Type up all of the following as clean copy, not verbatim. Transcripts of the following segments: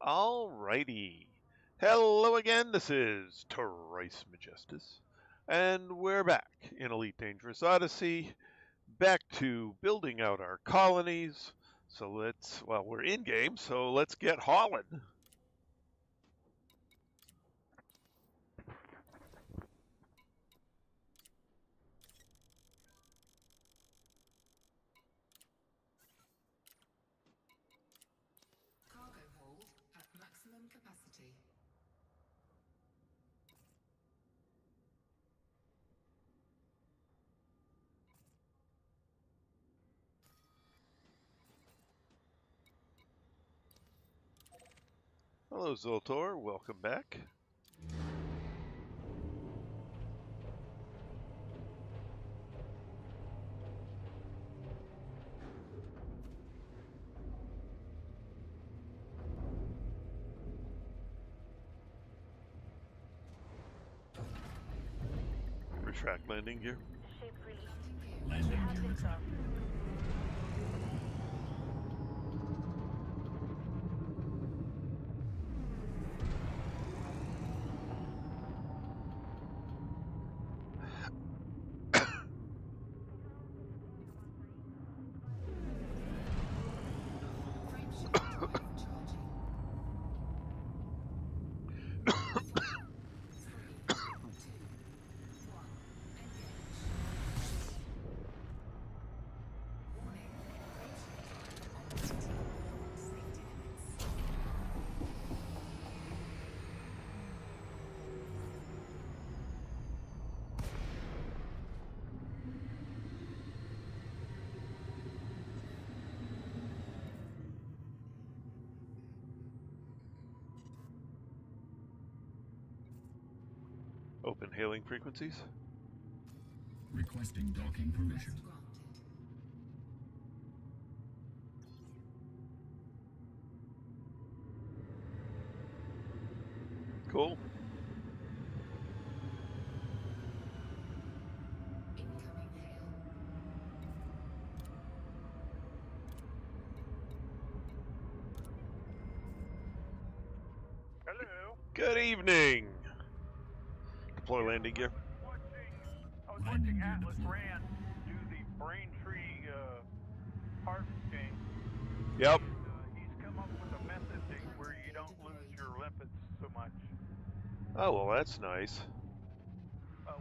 Alrighty. Hello again, this is Trice Majestus, and we're back in Elite Dangerous Odyssey, back to building out our colonies. So we're in game, so let's get hauling. Cargo hold at maximum capacity. Hello, Zoltor. Welcome back. Retract landing gear. Ship release. Landing You have been dropped. Frameshift drive charging. 3, 2, 1. Engage. Warning. Frameshift drive operating beyond safety limits. Open hailing frequencies. Requesting docking permission. Request granted. Cool. Incoming hail. Hello. Good evening. Deploy landing gear. I was Landing watching gear Atlas deployed. Rand do the Braintree harvesting. Yep. And, he's come up with a method where you don't lose your limpets so much. Oh, well, that's nice.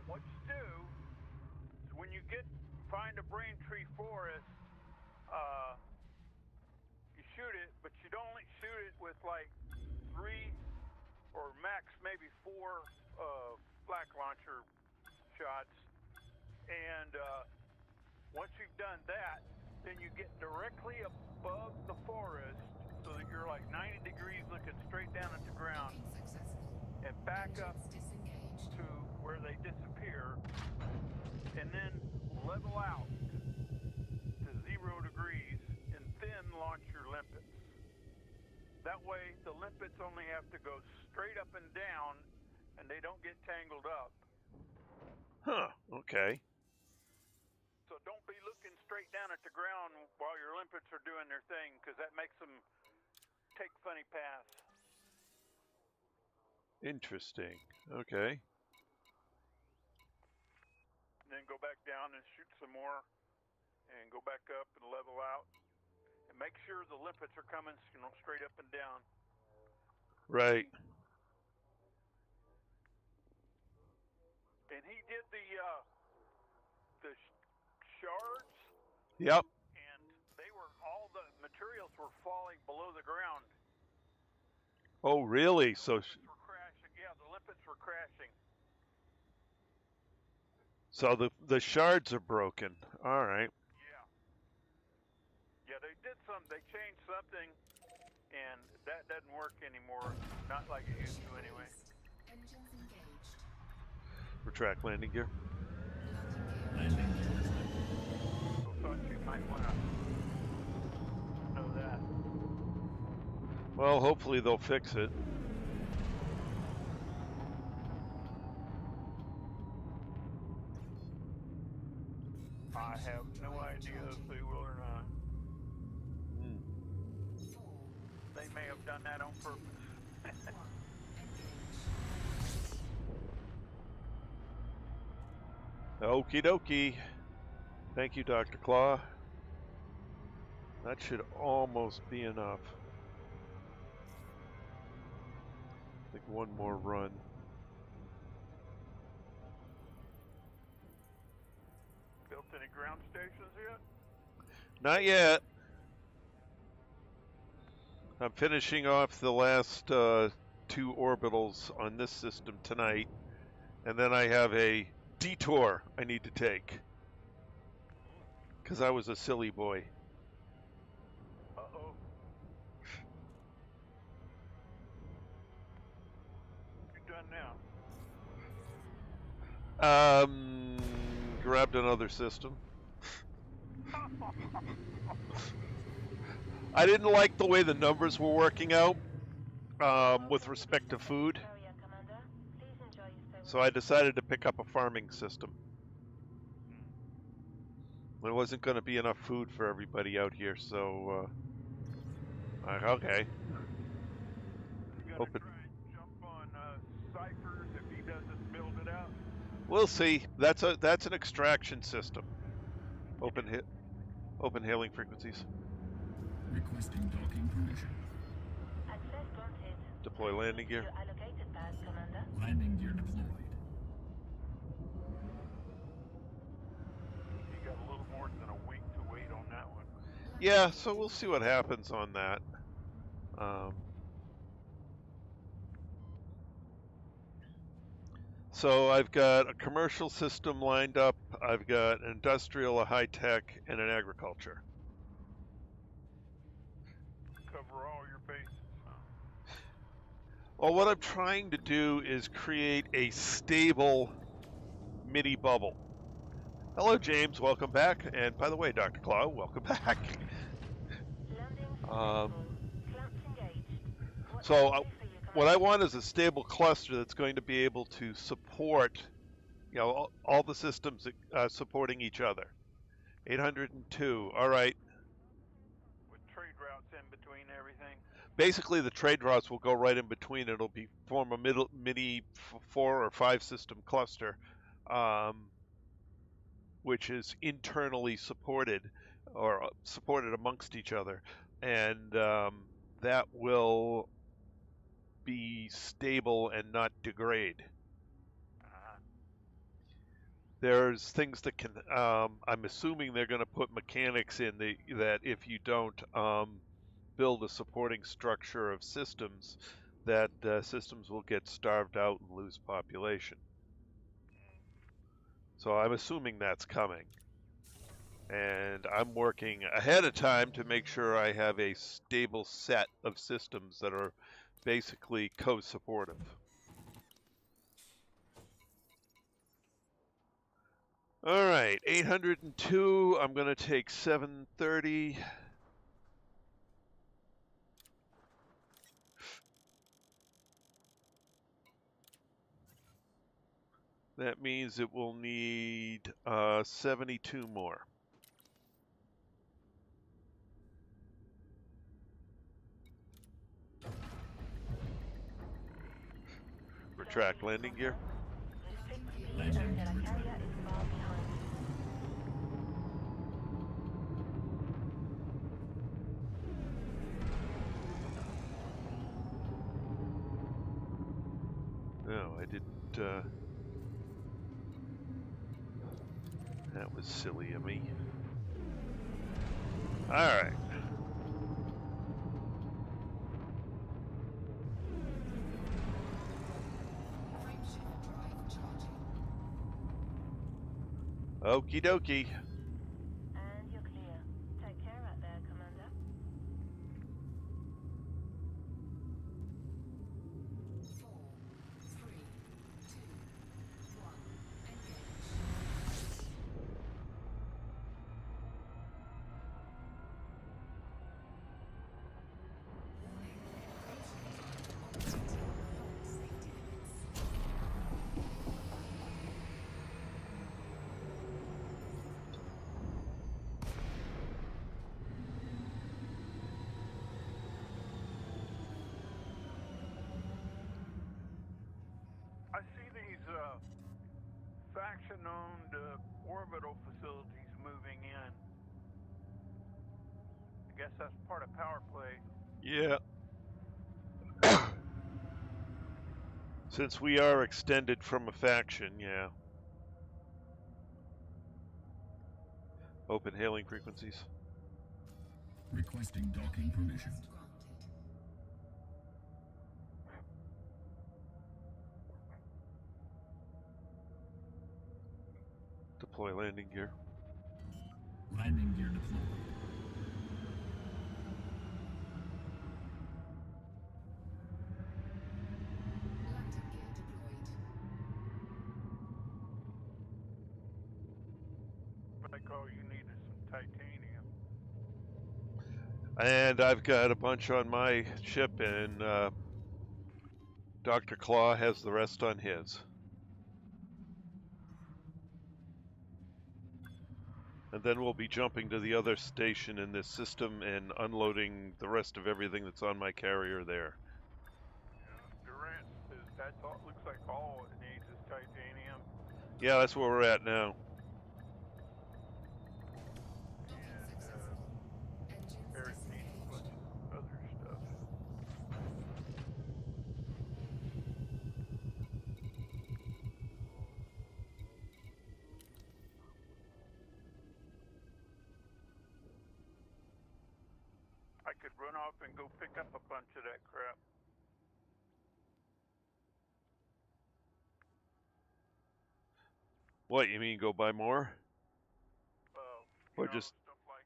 What you do is when you find a Braintree forest, you shoot it, but you don't only shoot it with like 3 or max maybe 4 flak launcher shots. And once you've done that, then you get directly above the forest so that you're like 90 degrees looking straight down at the ground, Docking successful. and back up Engines disengaged. to where they disappear, and then level out to 0 degrees and then launch your limpets. That way the limpets only have to go straight up and down and they don't get tangled up. Huh. Okay. So don't be looking straight down at the ground while your limpets are doing their thing, because that makes them take funny paths. Interesting. Okay. And then go back down and shoot some more, and go back up and level out. And make sure the limpets are coming, straight up and down. Right. And he did the shards, Yep. and all the materials were falling below the ground. Oh, really? So, Limpets were crashing. Yeah, the limpets were crashing. so the shards are broken. All right. Yeah, they changed something, and that doesn't work anymore. Not like it used to anyway. Engines engaged. Retract landing gear. Landing gear. Landing gear disconnected. So thought you might want to know that. Well, hopefully they'll fix it. I have no idea if they will or not. 4, They may have done that on purpose. Okie dokie. Thank you, Dr. Claw. That should almost be enough. I think one more run. Built any ground stations yet? Not yet. I'm finishing off the last 2 orbitals on this system tonight, and then I have a detour I need to take because I was a silly boy. Uh-oh. You're done now. Grabbed another system. I didn't like the way the numbers were working out with respect to food, so I decided to pick up a farming system. There wasn't going to be enough food for everybody out here, so okay. You gotta try and jump on Cyphers if he doesn't build it out. We'll see. That's an extraction system. Open hailing frequencies. Requesting docking permission. Access granted. Deploy landing gear. Your allocated path, Commander. Landing gear deployed. You got a little more than a week to wait on that one. Yeah, so we'll see what happens on that. So I've got a commercial system lined up. I've got an industrial, a high-tech, and an agriculture. Cover all your bases, huh? Well, what I'm trying to do is create a stable mini bubble. Hello, James. Welcome back. And by the way, Dr. Claw, welcome back. So what I want is a stable cluster that's going to be able to support, all the systems supporting each other. 802. All right. With trade routes in between everything. Basically, the trade routes will go right in between. It'll form a mini 4 or 5 system cluster, which is internally supported or supported amongst each other, and that will be stable and not degrade. There's things that can, I'm assuming they're going to put mechanics in that if you don't build a supporting structure of systems, that systems will get starved out and lose population. So I'm assuming that's coming. And I'm working ahead of time to make sure I have a stable set of systems that are basically co-supportive. All right, 802, I'm going to take 730. That means it will need 72 more. Retract landing gear. No, I didn't. That was silly of me. All right. Okie dokie. And you're clear. Take care out there, Commander. 4, 3, 2, 1. Engage. Federation-owned orbital facilities moving in. I guess that's part of power play. Yeah. Since we are extended from a faction, yeah. Open hailing frequencies. Requesting docking permission. Granted. Deploy landing gear. Landing gear deployed. Landing gear deployed. Like all you need is some titanium. And I've got a bunch on my ship, and Dr. Claw has the rest on his. And then we'll be jumping to the other station in this system and unloading the rest of everything that's on my carrier there. Durant says that's all. Looks like all it needs is titanium. Yeah, that's where we're at now. Docking successful. Engines Eric needs a bunch disengaged. of other stuff. I could run off and go pick up a bunch of that crap. What, you mean go buy more? You Or know, just... stuff like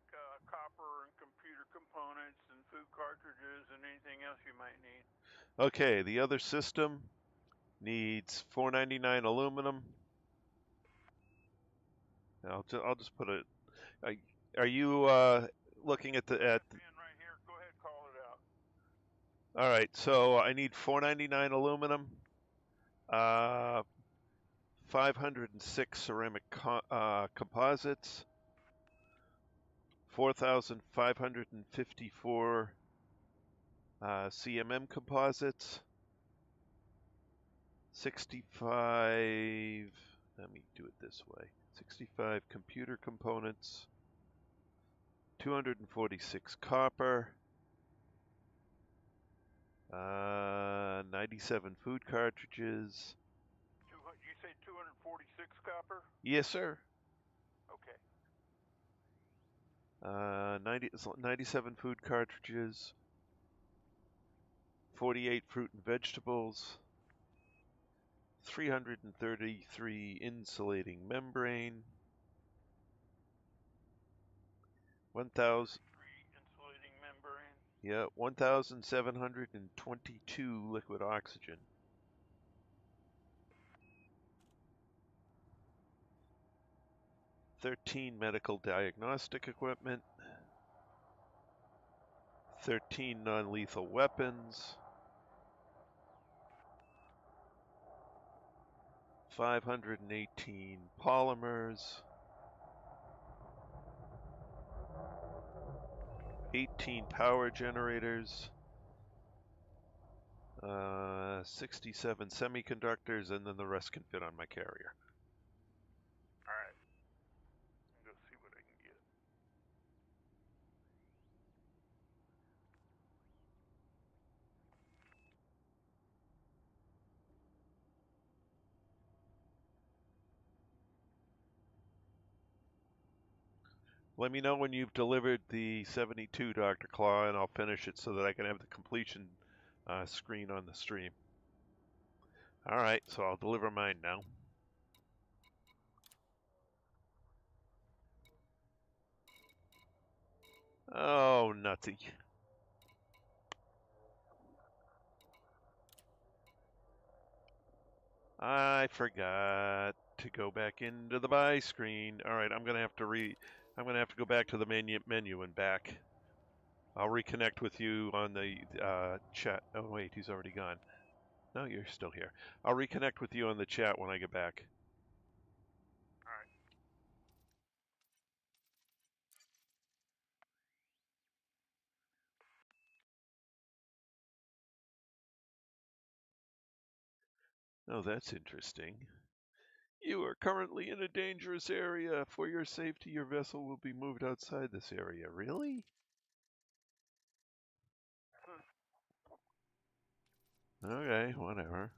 copper and computer components and food cartridges and anything else you might need. Okay, the other system needs $4.99 aluminum. I'll just put it... Are you looking at the... Man right here, go ahead, call it out. All right, so I need $4.99 aluminum, 506 ceramic composites, 4,554 CMM composites, 65. Let me do it this way: 65 computer components, 246 copper. 97 food cartridges. You say 246 copper? Yes, sir. Okay. 97 food cartridges. 48 fruit and vegetables. 333 insulating membrane. 1,000. Insulating membrane. Yeah, 1,722 liquid oxygen. 13 medical diagnostic equipment. 13 non-lethal weapons. 518 polymers. 18 power generators. 67 semiconductors, and then the rest can fit on my carrier. Alright. Go see what I can get. Let me know when you've delivered the 72, Dr. Claw, and I'll finish it so that I can have the completion screen on the stream. All right, so I'll deliver mine now. Oh, nutty. I forgot to go back into the buy screen. All right, I'm gonna have to go back to the menu and back. I'll reconnect with you on the chat. Oh wait, he's already gone. No, you're still here. I'll reconnect with you on the chat when I get back. Alright. Oh, that's interesting. You are currently in a dangerous area. For your safety, your vessel will be moved outside this area. Really? Okay, whatever.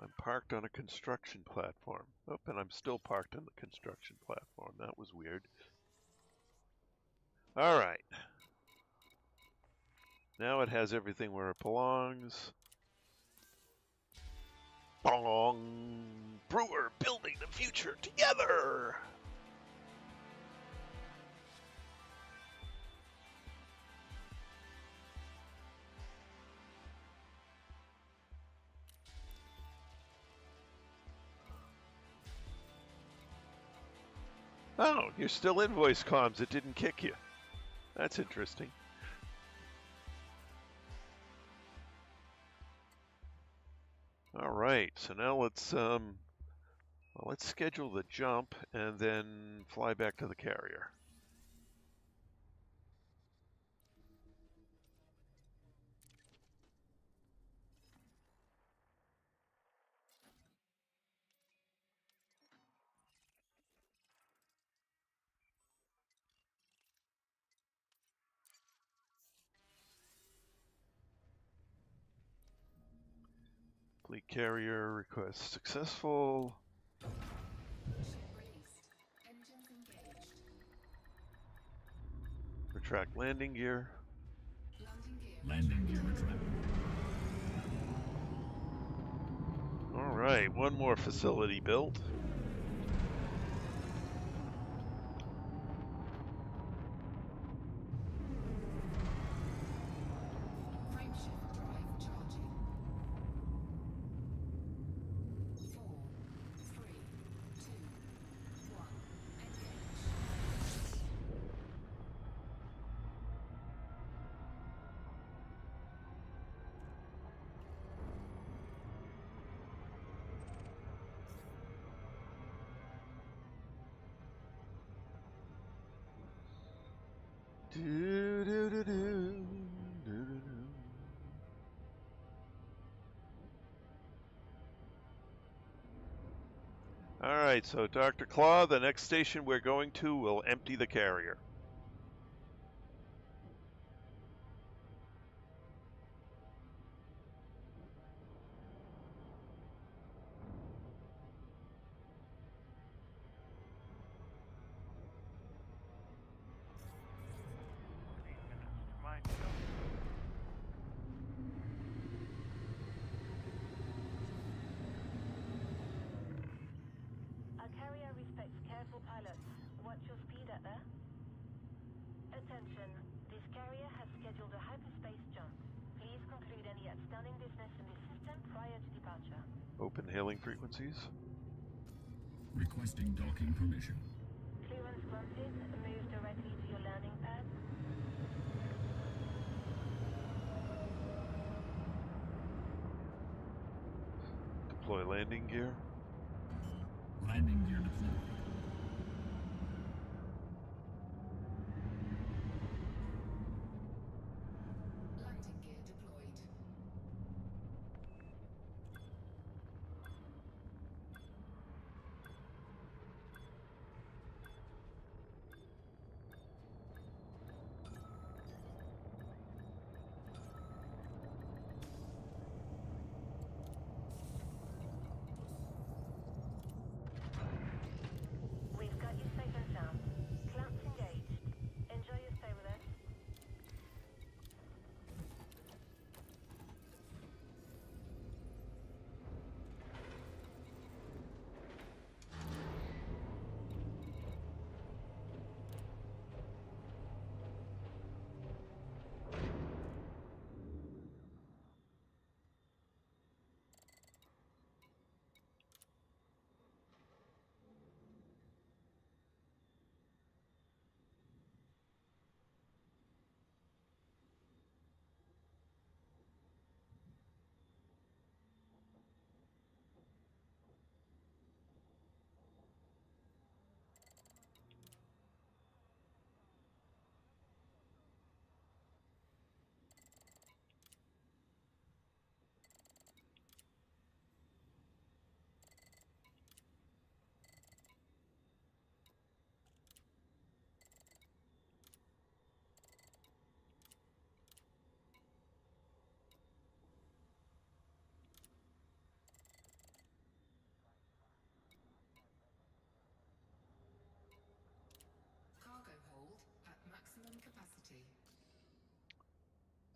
I'm parked on a construction platform. Oh, and I'm still parked on the construction platform. That was weird. All right. Now it has everything where it belongs. Bong! Brewer building the future together! Oh, you're still in voice comms. It didn't kick you. That's interesting. All right, so now let's schedule the jump and then fly back to the carrier. Complete carrier request successful. Ship released. Engines engaged. Retract landing gear. Landing gear. Landing gear retracted. All right, one more facility built. Frameshift drive charging. 4, 3, 2, 1. Engage. Do, do, do, do, do, do, do. All right, so Dr. Claw, the next station we're going to will empty the carrier. Mind you. Our carrier respects careful pilots. Watch your speed out there. Attention, this carrier has scheduled a hyperspace jump. Please conclude any outstanding business in this system prior to departure. Open hailing frequencies. Requesting docking permission. Clearance granted. Move directly to your landing pad. Deploy landing gear. Landing gear deployed. Landing gear deployed.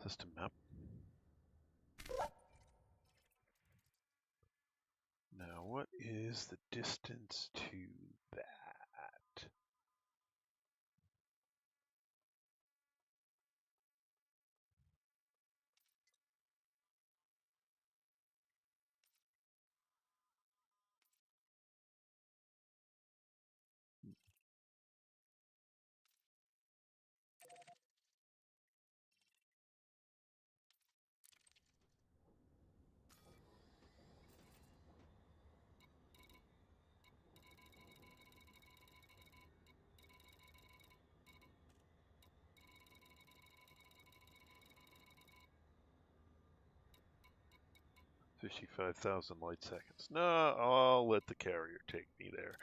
System map. Now, what is the distance to that? $55,000 light seconds. No, I'll let the carrier take me there.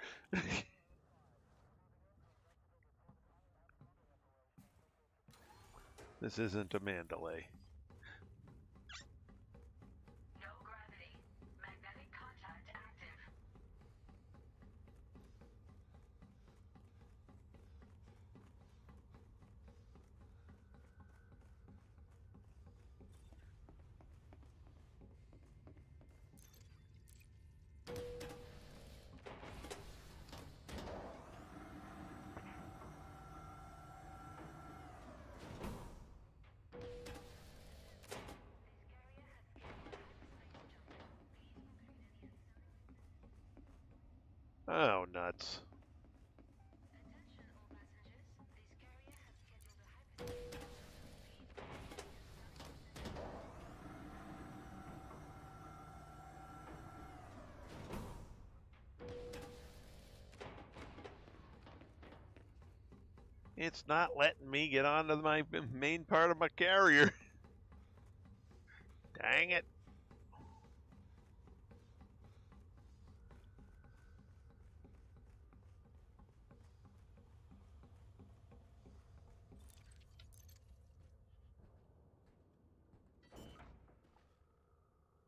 This isn't a Mandalay. No gravity. Magnetic contact active. Oh, nuts. Attention all passengers. This carrier has scheduled a hyperspace jump. It's not letting me get onto my main part of my carrier. Dang it.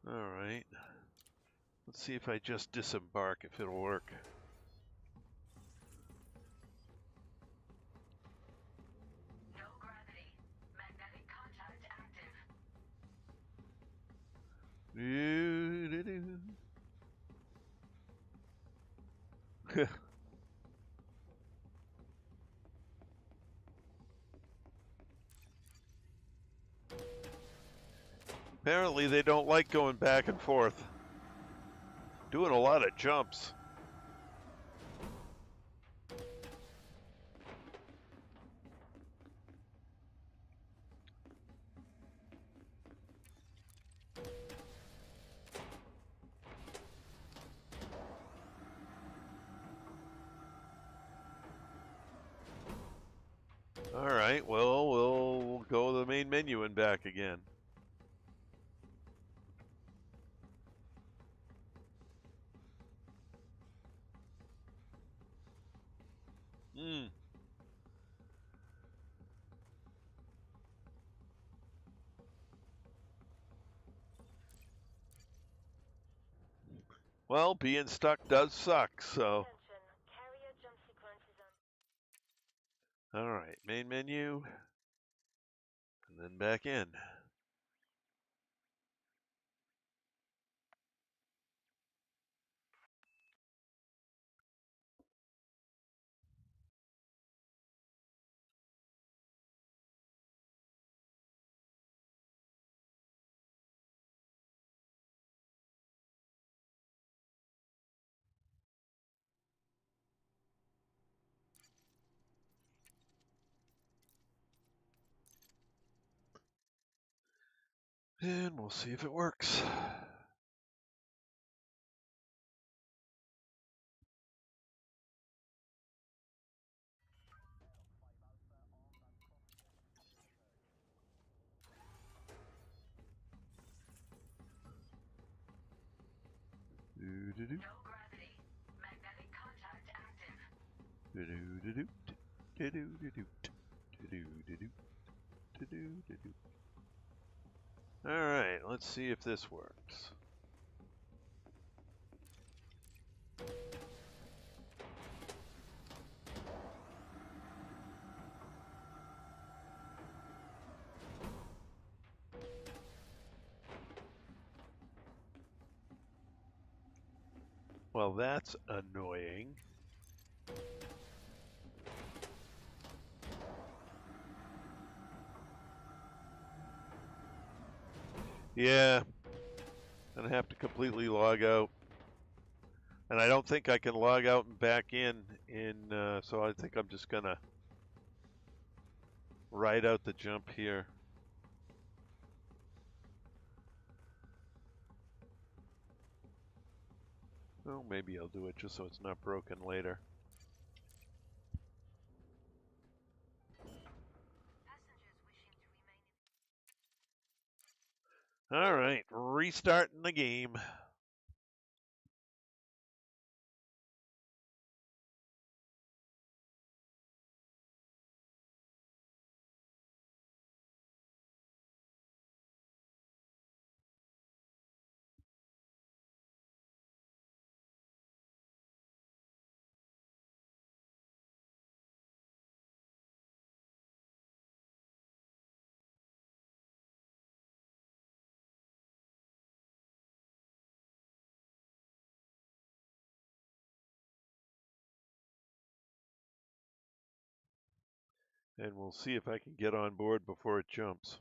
All right. Let's see if I just disembark, if it'll work. No gravity. Magnetic contact active. Apparently they don't like going back and forth. Doing a lot of jumps. All right, well, we'll go to the main menu and back again. Well, being stuck does suck, so. Attention. Carrier jump sequence is on. All right, main menu, and then back in. And we'll see if it works. Do-do-do. No gravity. Magnetic contact active. Do-do-do-do. Do-do-do-do. Do-do-do-do. Do-do-do-do. All right, let's see if this works. Well, that's annoying. Yeah, I'm gonna have to completely log out. And I don't think I can log out and back in, so I think I'm just gonna ride out the jump here. Oh, maybe I'll do it just so it's not broken later. All right, restarting the game. And we'll see if I can get on board before it jumps.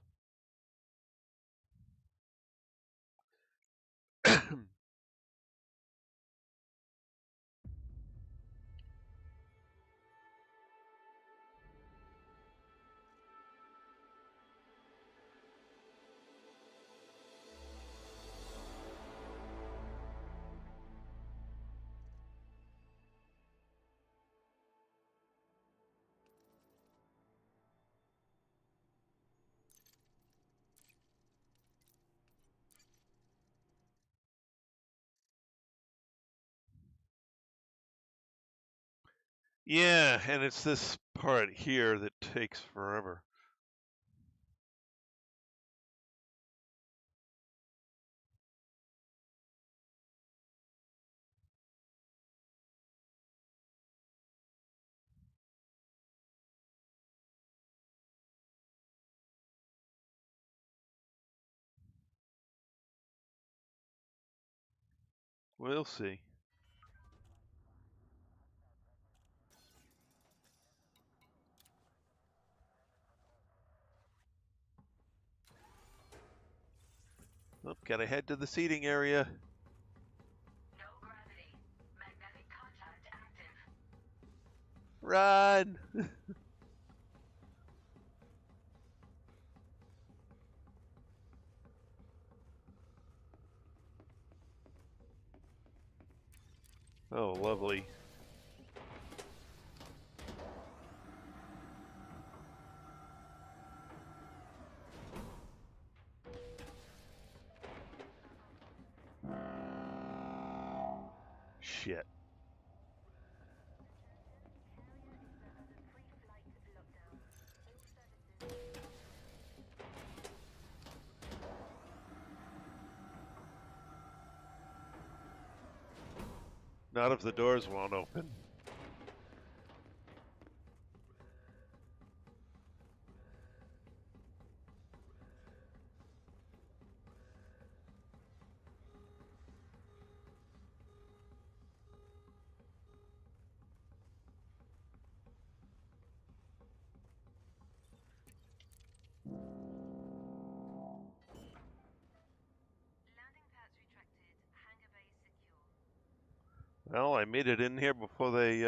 Yeah, and it's this part here that takes forever. We'll see. Oh, gotta head to the seating area. No gravity. Magnetic contact active. Run! Oh, lovely. Shit. Not if the doors won't open. Landing pads retracted. Hangar bay secure. Well, I made it in here before they,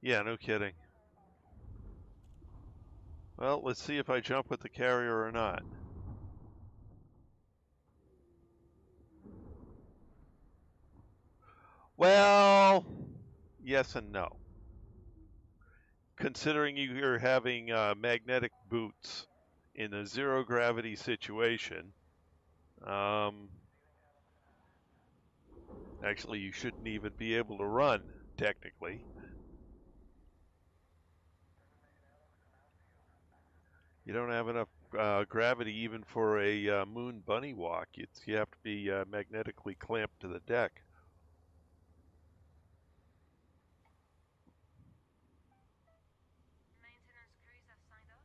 yeah, no kidding. Well, let's see if I jump with the carrier or not. Well, yes and no. Considering you're having magnetic boots in a zero gravity situation, actually, you shouldn't even be able to run, technically. You don't have enough gravity even for a moon bunny walk. You have to be magnetically clamped to the deck. Maintenance crews have signed off.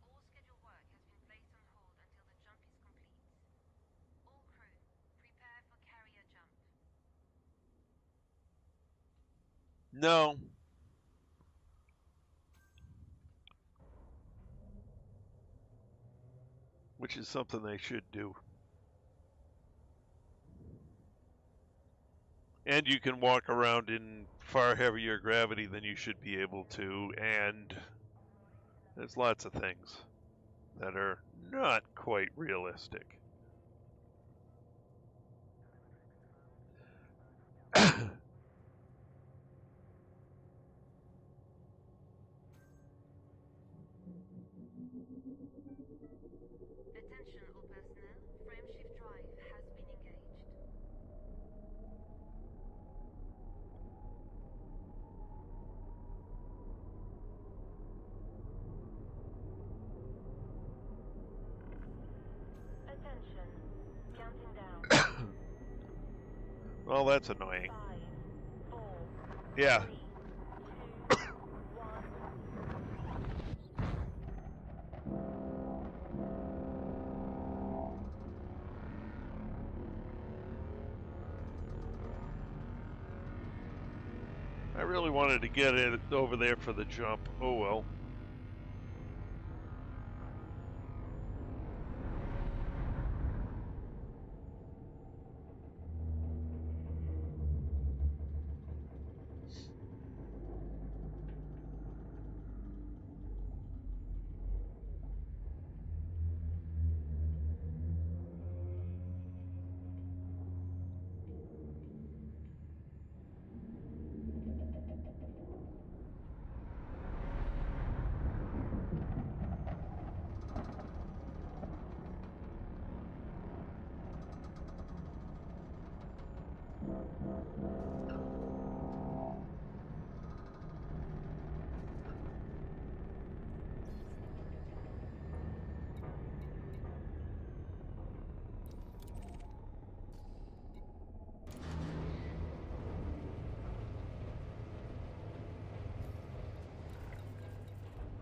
All scheduled work has been placed on hold until the jump is complete. All crew, prepare for carrier No. Which is something they should do. And you can walk around in far heavier gravity than you should be able to, and there's lots of things that are not quite realistic. Attention all personnel. Frameshift drive has been engaged. Attention. Counting down. Well, that's annoying. 5, 4, Yeah. 3, 2, 1. I really wanted to get it over there for the jump. Oh well.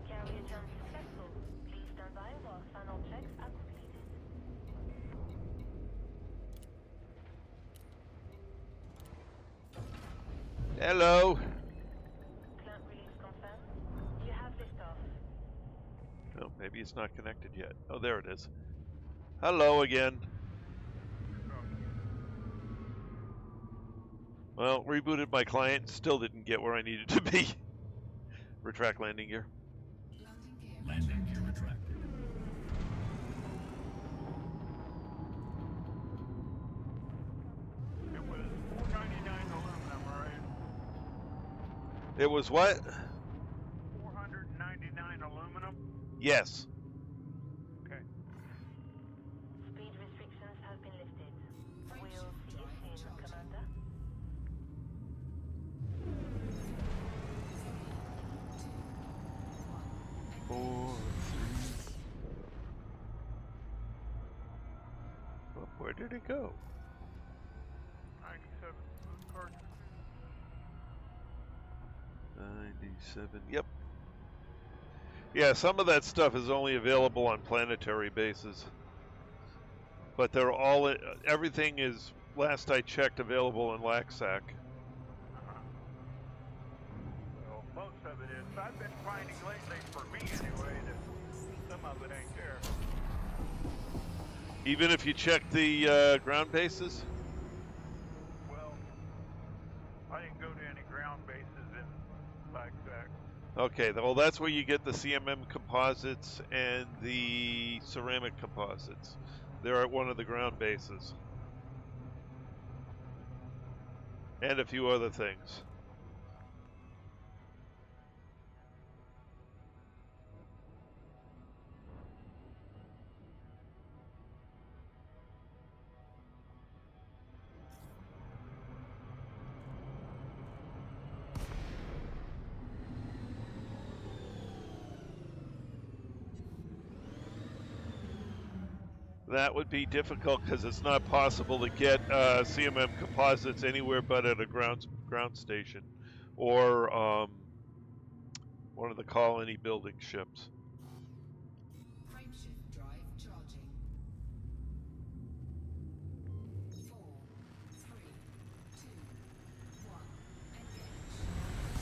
Carrier jump successful. Please stand by while final checks are completed. Hello. Clamp release confirmed. You have liftoff. Oh, maybe it's not connected yet. Oh, there it is. Hello again. Well, rebooted my client, still didn't get where I needed to be. Retract landing gear. Landing Landing gear. gear retracted. It was $499 aluminum, right? It was what? $499 aluminum. Yes. Okay. Speed restrictions have been lifted. We'll Frameshift see you drive soon, charging. Commander. 4, 3. Well, where did it go? 97 cartridges. 97. Yep. Yeah, some of that stuff is only available on planetary bases. But they're all, everything is, last I checked, available in LACSAC. Well, most of it is. I've been finding lately, for me anyway, that some of it ain't there. Even if you check the ground bases? Well, I didn't go to any ground bases in LiveStream. Okay, well, that's where you get the CMM composites and the ceramic composites. They're at one of the ground bases. And a few other things. That would be difficult because it's not possible to get CMM composites anywhere but at a ground station or one of the colony building ships. Frameshift drive charging. 4, 3, 2, 1. Engage.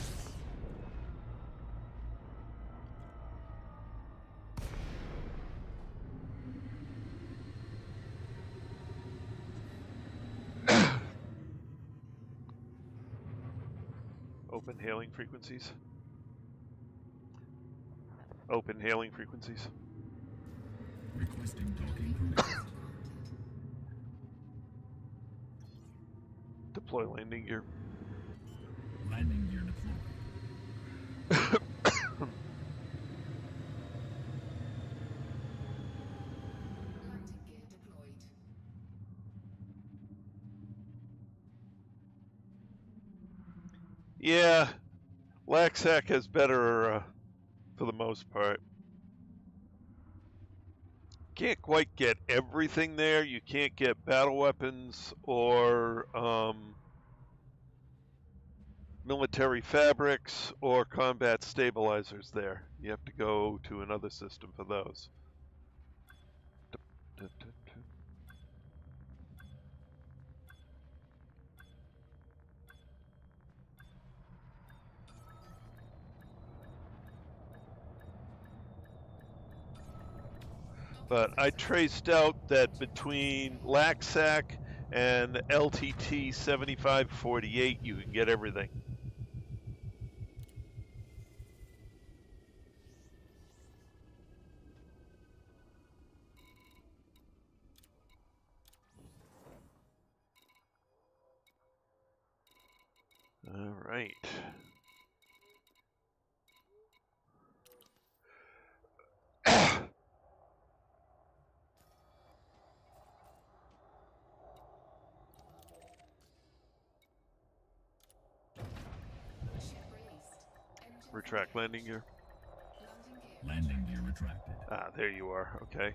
Open hailing frequencies. Open hailing frequencies. Requesting docking permission. Deploy landing gear. Landing gear deployed. Landing gear deployed. Yeah, Laxac has better for the most part. Can't quite get everything there. You can't get battle weapons or military fabrics or combat stabilizers there. You have to go to another system for those. But I traced out that between Laxac and LTT 7548, you can get everything. All right. Ship released. Engine Retract landing gear. Landing gear. Landing gear retracted. Ah, there you are. Okay.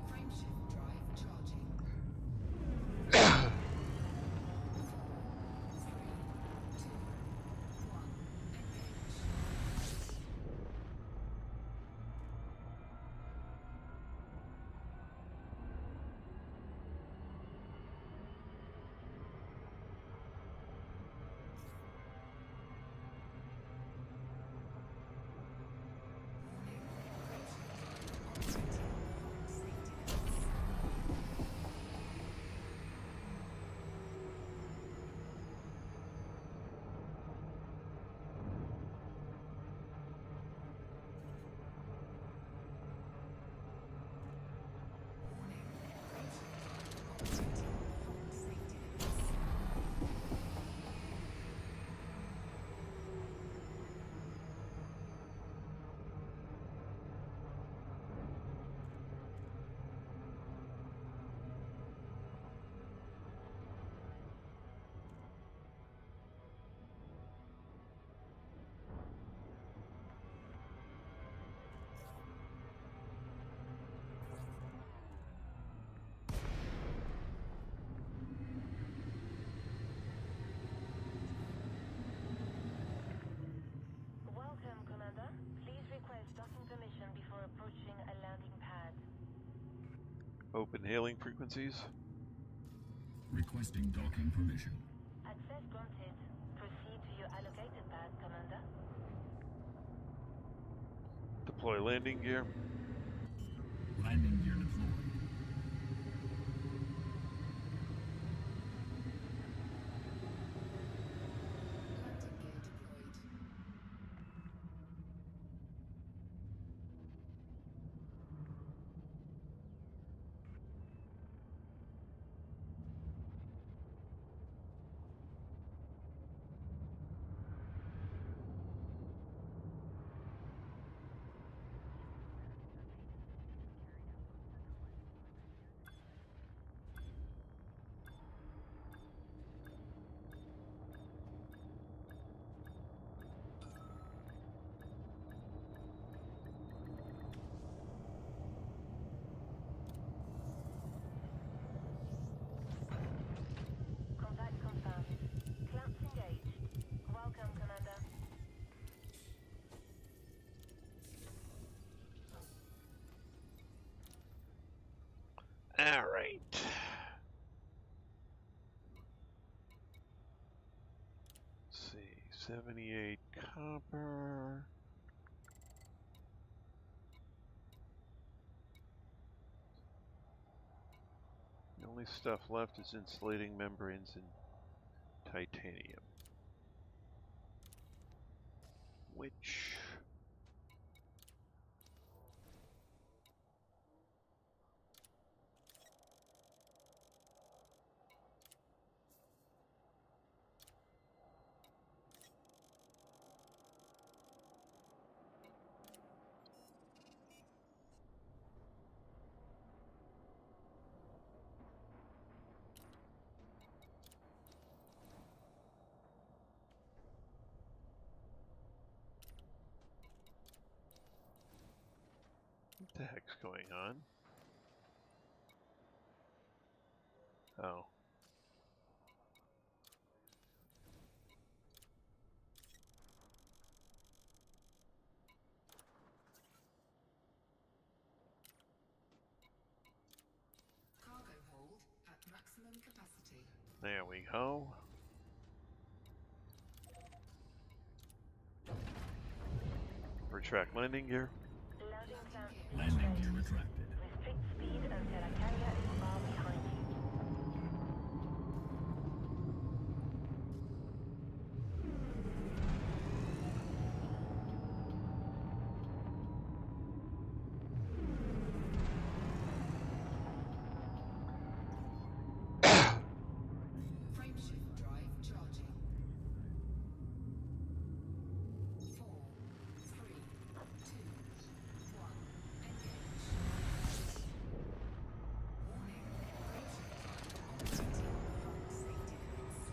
Frameshift drive charging. 3, 2, 1. Engage. Welcome, Commander. Please request docking permission before approaching a landing pad. Open hailing frequencies. Requesting docking permission. Access granted. Proceed to your allocated pad, Commander. Deploy landing gear. Landing gear deployed. Landing gear deployed. Contact confirmed. Clamps engaged. Welcome, Commander. All right. 78 copper. The only stuff left is insulating membranes and titanium. Which... what the heck's going on? Oh. Cargo hold at maximum capacity. There we go. Retract landing gear. Loading plan Landing gear retracted. restrict speed until a carrier is far behind you. Frameshift drive charging. 4, 3, 2, 1. Engage. Warning. Frameshift drive operating beyond safety limits.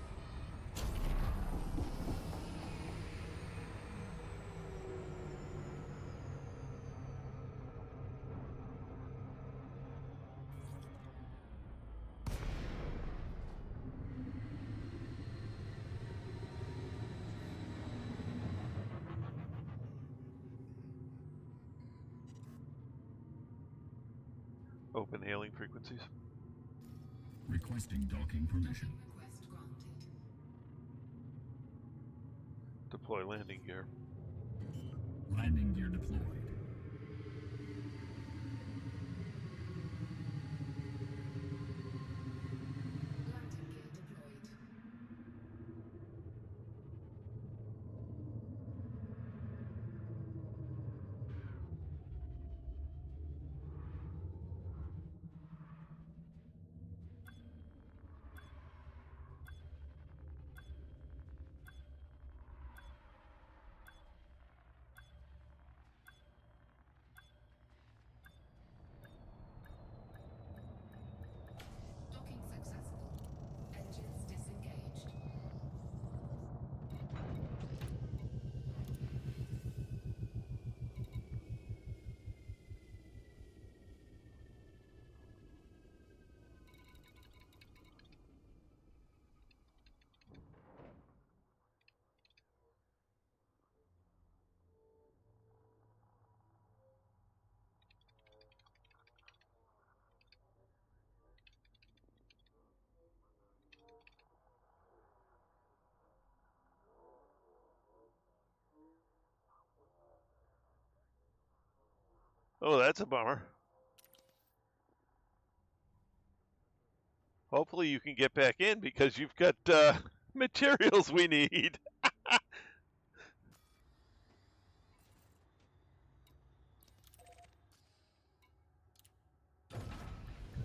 Open hailing frequencies. Requesting docking permission. Request granted. Deploy landing gear. Landing gear deployed. Landing gear deployed. Docking successful. Engines disengaged. Oh, that's a bummer. Hopefully you can get back in because you've got materials we need.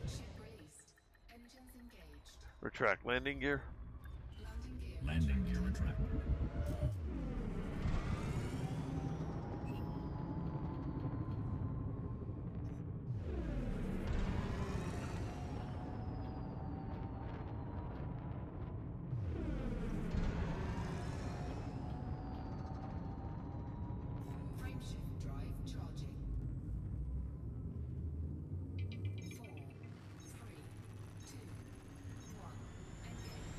Ship released. Engines engaged. Retract landing gear. Landing gear Landing gear retracted. Frameshift drive charging. 4, 3, 2, 1. Engage.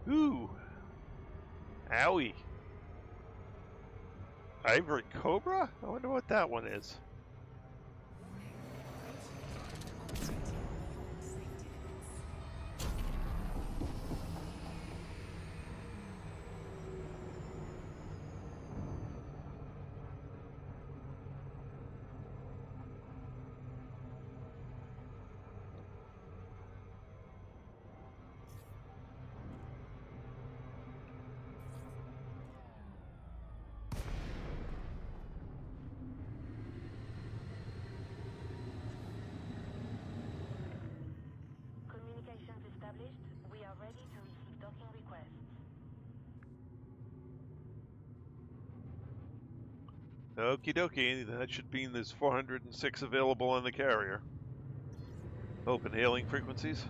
Ooh. Owie. Ivory Cobra? I wonder what that one is. Warning. Frameshift drive operating docking requests. Okie dokie, that should mean there's 406 available on the carrier. Open hailing frequencies.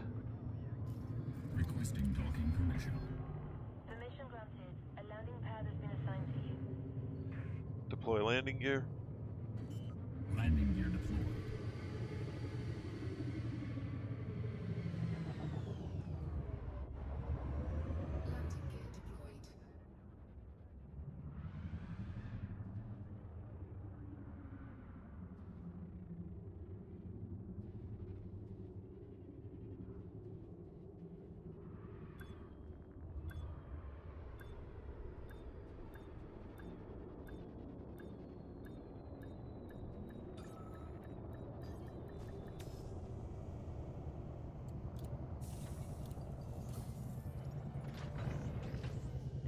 Requesting docking permission. Permission granted. A landing pad has been assigned to you. Deploy landing gear. Landing gear deployed. Landing gear deployed.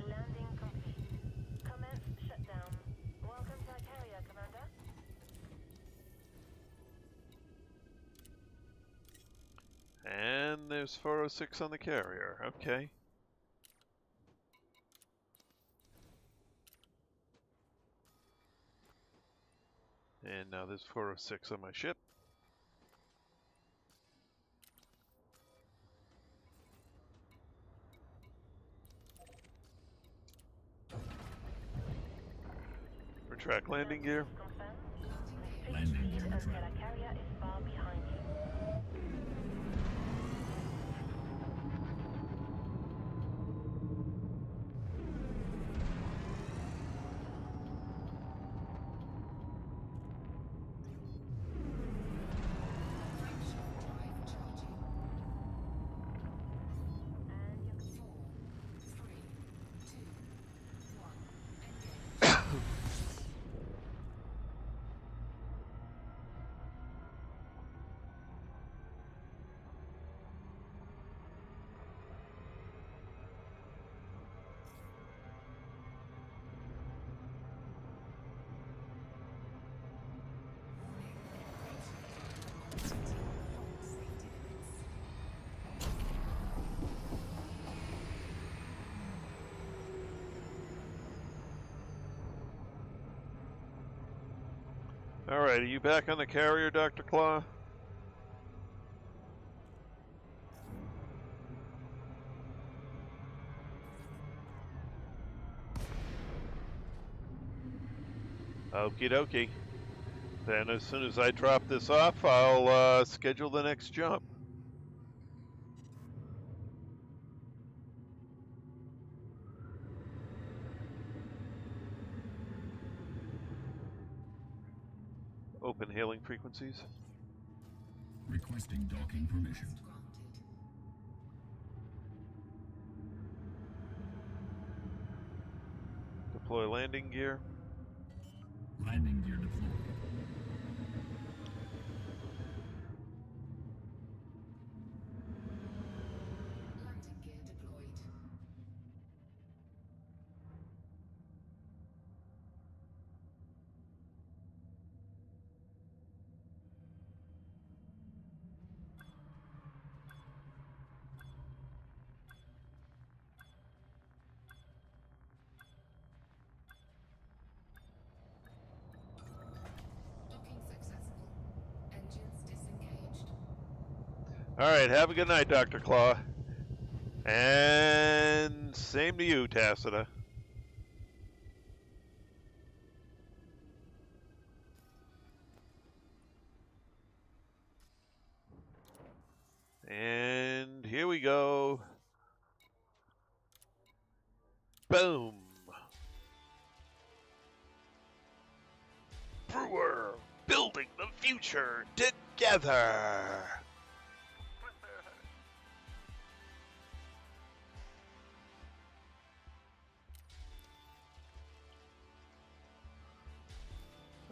Landing complete. Commence shutdown. Welcome to our carrier, Commander. And there's 406 on the carrier. Okay. And now there's 406 on my ship. Retract landing gear. Confirm. Landing Restrict gear speed until our retracted. carrier is far behind you. Frameshift drive charging. And you're 4, 3, 2, 1. Engage. Alright, are you back on the carrier, Dr. Claw? Okie dokie. Then as soon as I drop this off, I'll schedule the next jump. Open hailing frequencies. Requesting docking permission. Request granted. Deploy landing gear. Landing gear deployed. Landing gear deployed. Docking successful. Engines disengaged. Alright, have a good night, Dr. Claw. And same to you, Tacita. And here we go. Boom. Brewer, building the future together.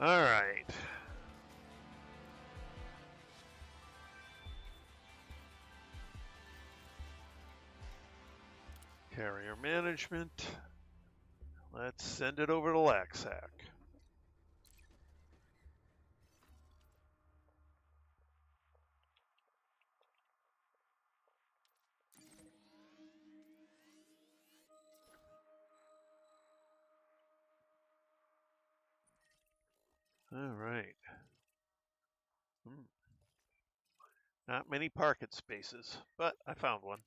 All right. Carrier management. Let's send it over to Laxac. All right. Not many parking spaces, but I found one.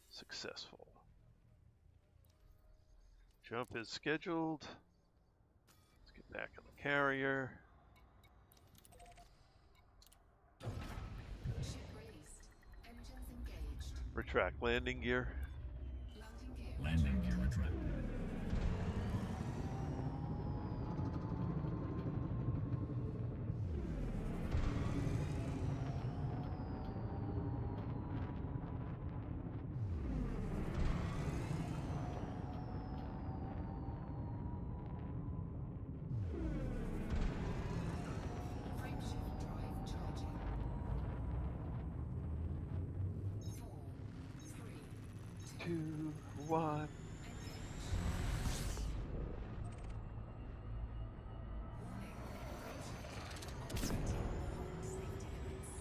Successful. Jump is scheduled. Let's get back on the carrier. Ship released. Engines engaged. Retract landing gear. Landing gear. Landing gear retracted. Frameshift drive charging. 4, 3, 2, 2, 1. engage. Warning. Frameshift drive operating beyond safety limits.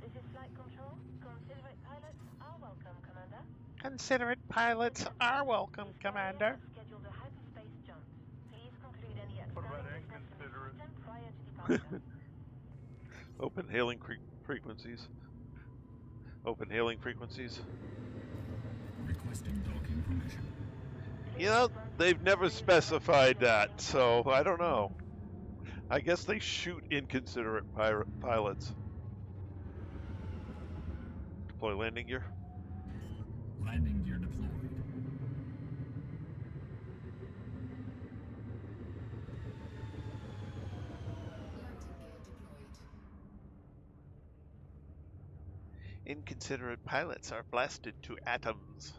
This is Flight Control. Considerate pilots are welcome, Commander. Considerate pilots are welcome, This carrier Commander. has scheduled a hyperspace jump. Please conclude any What about outstanding business in the inconsiderate? system prior to departure. Open hailing frequencies. Open hailing frequencies. Requesting docking permission. You know, they've never specified that, so I don't know. I guess they shoot inconsiderate pilots. Deploy landing gear. Landing gear deployed. Landing gear deployed. Inconsiderate pilots are blasted to atoms.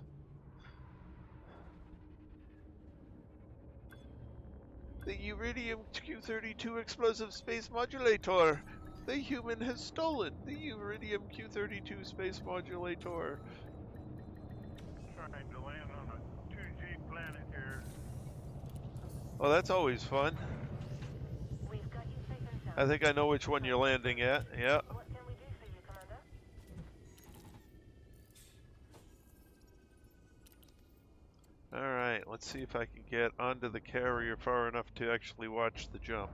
The Uridium Q-32 explosive space modulator. The human has stolen the Uridium Q-32 space modulator. Trying to land on a 2G planet here. Well, that's always fun. We've got you safe and sound. I think I know which one you're landing at. Yeah. What can we do for you, Commander? Alright, let's see if I can get onto the carrier far enough to actually watch the jump.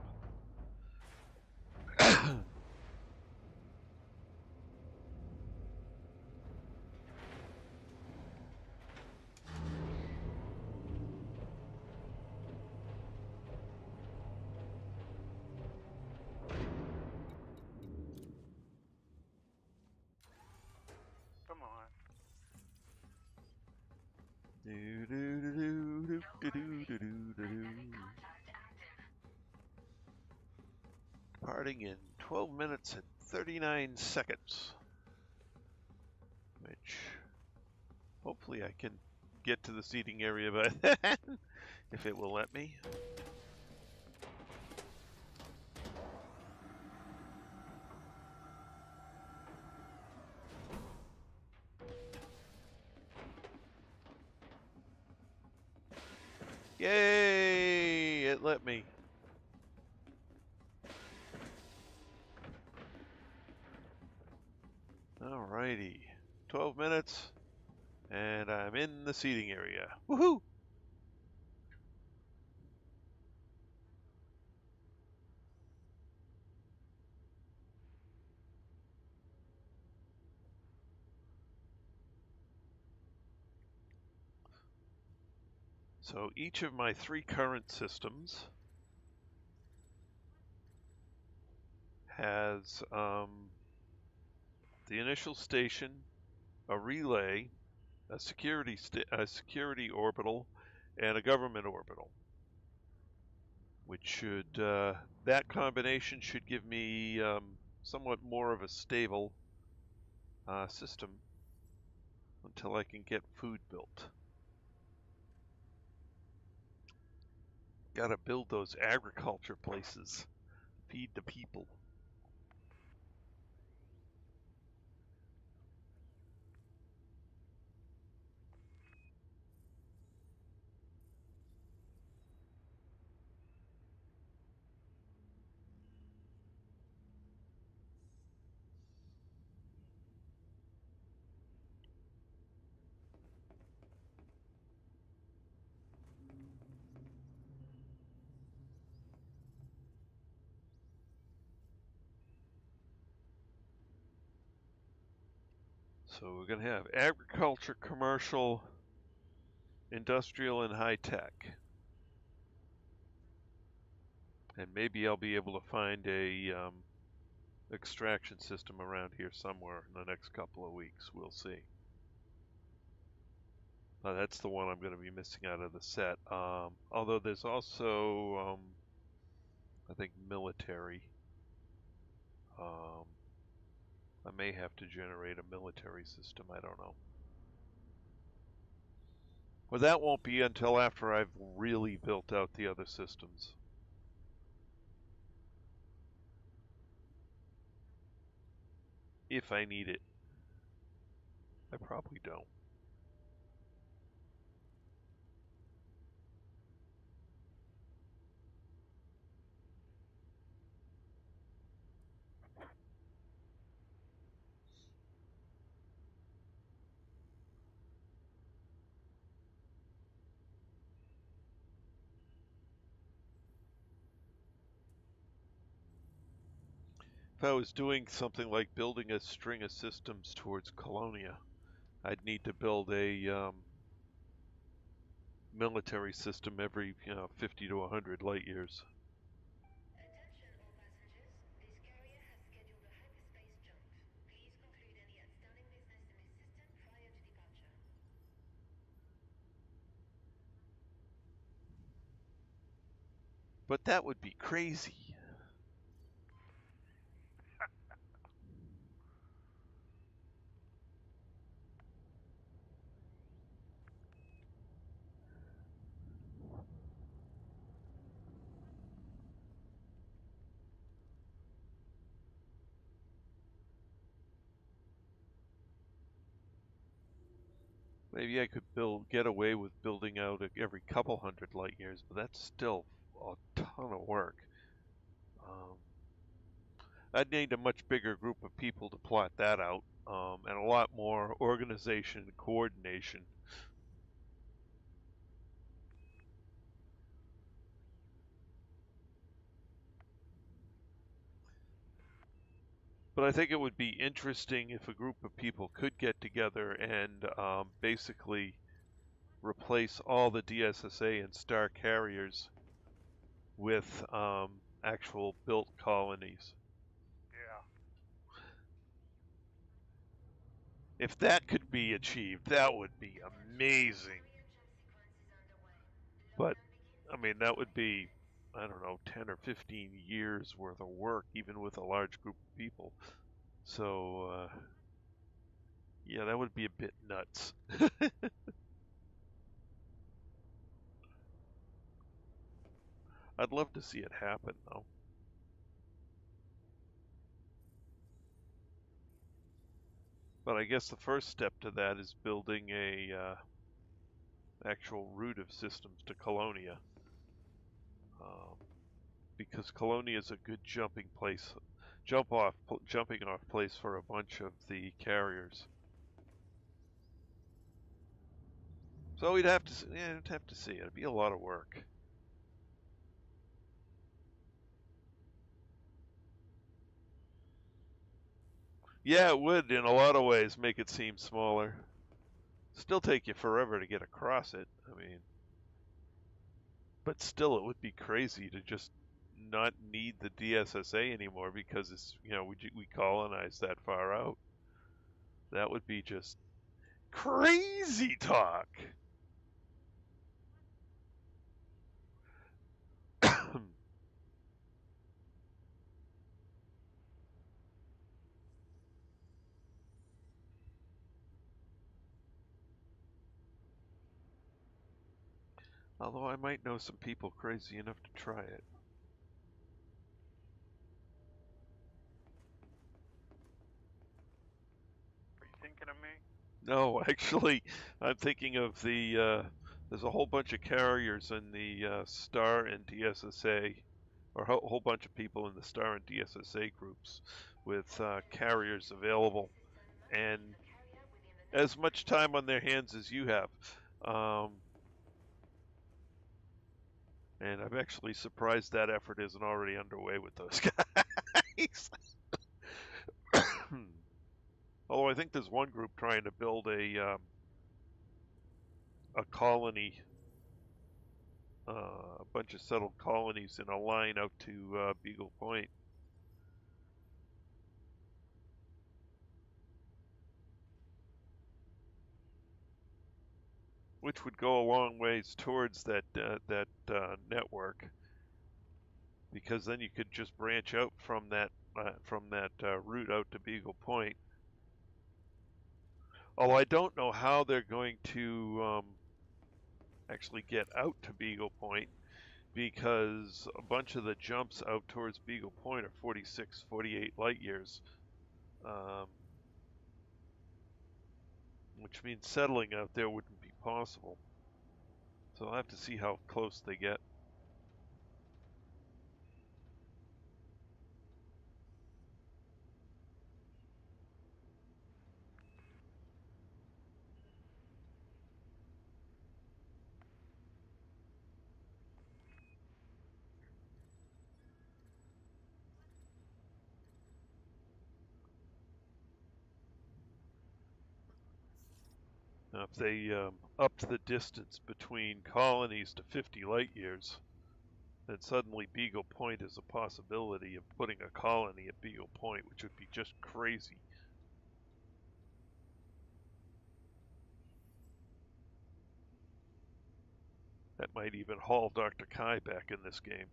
Come on. Departing in 12 minutes and 39 seconds. Which, hopefully I can get to the seating area by then, if it will let me. Yay! It let me. Alrighty. 12 minutes, and I'm in the seating area. Woohoo! So each of my 3 current systems has the initial station, a relay, a security orbital, and a government orbital, which should that combination should give me somewhat more of a stable system until I can get food built. Got to build those agriculture places. Feed the people. So we're going to have agriculture, commercial, industrial, and high tech. And maybe I'll be able to find a extraction system around here somewhere in the next couple of weeks. We'll see. That's the one I'm going to be missing out of the set. Although there's also, I think, military. I may have to generate a military system. I don't know. Well, that won't be until after I've really built out the other systems. If I need it. I probably don't. If I was doing something like building a string of systems towards Colonia, I'd need to build a military system every 50 to 100 light years. Attention all passengers. This carrier has scheduled a hyperspace jump. Please conclude any outstanding business in this system prior to departure. But that would be crazy. Maybe I could get away with building out every couple hundred light years, but that's still a ton of work. I'd need a much bigger group of people to plot that out, and a lot more organization and coordination. But I think it would be interesting if a group of people could get together and basically replace all the DSSA and star carriers with actual built colonies. Yeah. If that could be achieved, that would be amazing. But, I mean, that would be, I don't know, 10 or 15 years worth of work, even with a large group of people. So, yeah, that would be a bit nuts. I'd love to see it happen, though. But I guess the first step to that is building a actual route of systems to Colonia, because Colonia is a good jumping off place for a bunch of the carriers. So we'd have to see. It'd be a lot of work. Yeah, it would in a lot of ways make it seem smaller. Still take you forever to get across it. I mean, but still, it would be crazy to just not need the DSSA anymore because it's we colonized that far out. That would be just crazy talk. Although I might know some people crazy enough to try it. No, actually, I'm thinking of the. There's a whole bunch of carriers in the Star and DSSA, or a whole bunch of people in the Star and DSSA groups with carriers available, and as much time on their hands as you have. Um, and I'm actually surprised that effort isn't already underway with those guys. Although I think there's one group trying to build a colony, a bunch of settled colonies in a line out to Beagle Point. Which would go a long ways towards that network, because then you could just branch out from that route out to Beagle Point. Although I don't know how they're going to actually get out to Beagle Point, because a bunch of the jumps out towards Beagle Point are 46, 48 light years, which means settling out there wouldn't be possible. So I'll have to see how close they get. Now, if they upped the distance between colonies to 50 light years, then suddenly Beagle Point is a possibility of putting a colony at Beagle Point, which would be just crazy. That might even haul Dr. Kai back in this game.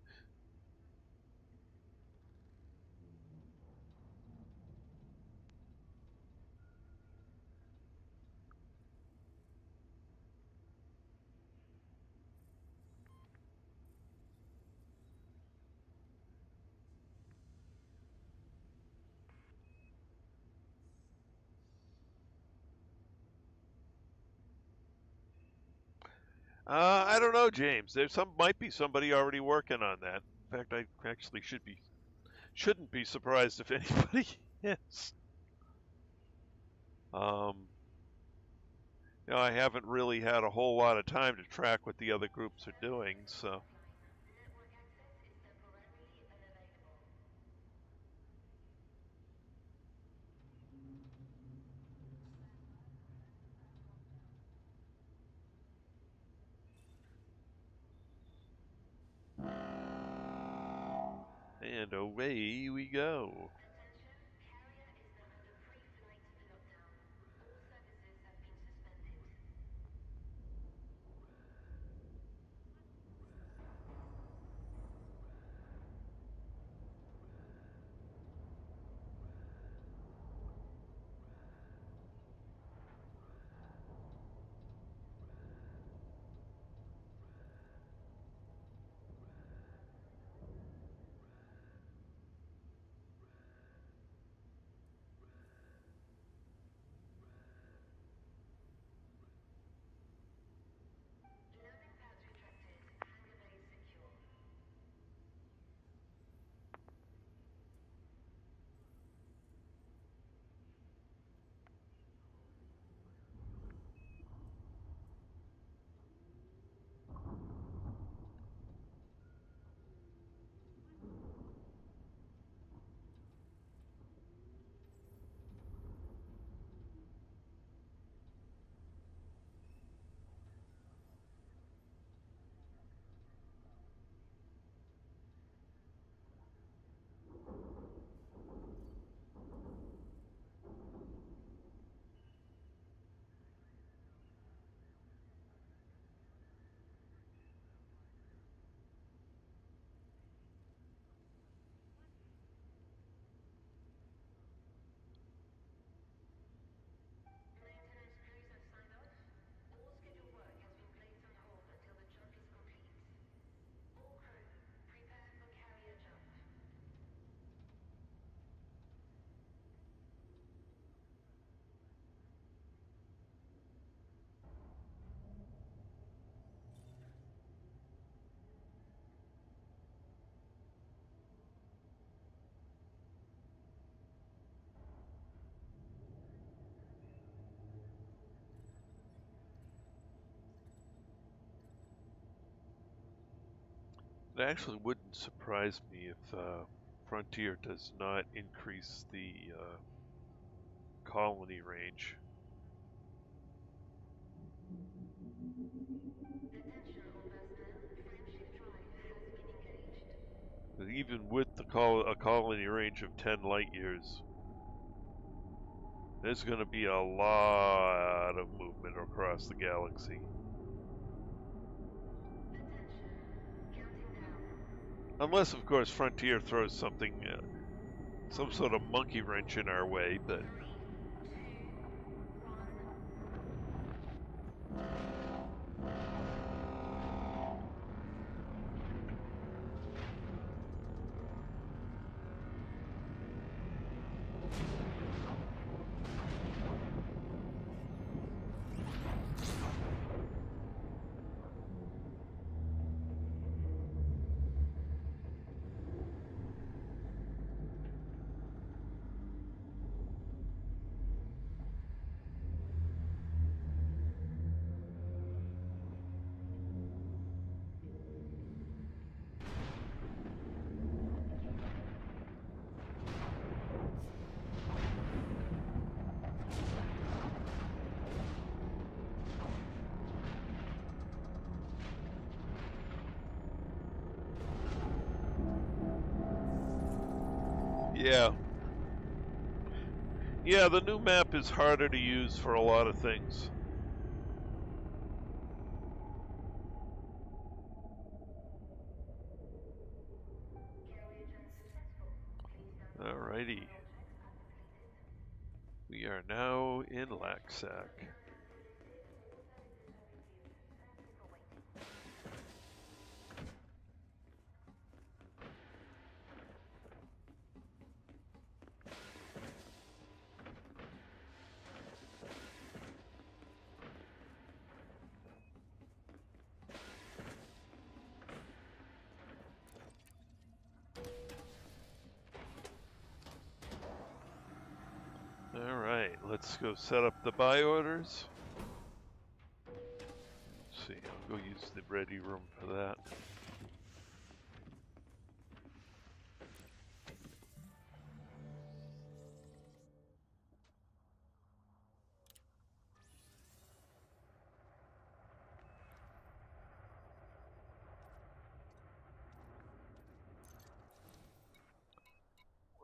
I don't know, James. There's might be somebody already working on that. In fact, I actually shouldn't be surprised if anybody is. I haven't really had a whole lot of time to track what the other groups are doing, so. Network access is temporarily unavailable. And away we go. Attention, carrier is now under pre-flight lockdown. All services have been suspended. It actually wouldn't surprise me if Frontier does not increase the colony range. Attention all personnel, frameshift drive has been engaged. But even with the a colony range of 10 light years, there's going to be a lot of movement across the galaxy. Attention, counting down. Unless, of course, Frontier throws something, some sort of monkey wrench in our way, but 3, 2, 1. yeah. Yeah, the new map is harder to use for a lot of things. Carrier jump successful. Please don't Alrighty. objects at the fleet system. We are now in Laxac. Alright, let's go set up the buy orders. Let's see, I'll go use the ready room for that.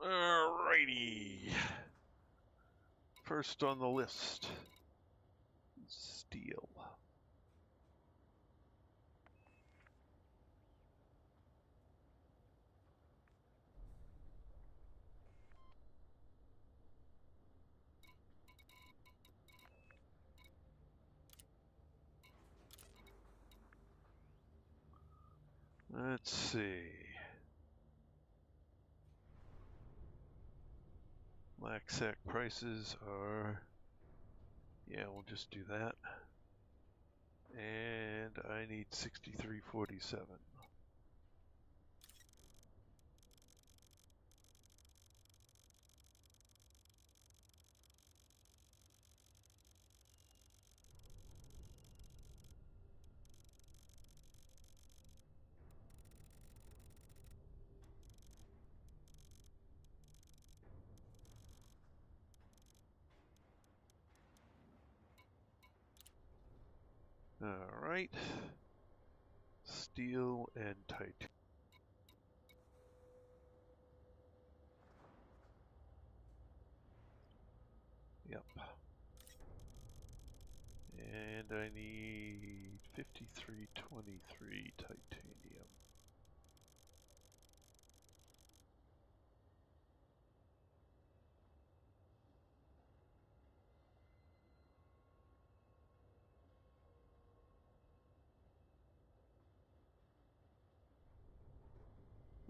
Alrighty. First on the list, steel. Let's see. Laxac prices are, yeah, we'll just do that. And I need 63.47. Alright. Steel and titanium. Yep. And I need 53.23 titanium.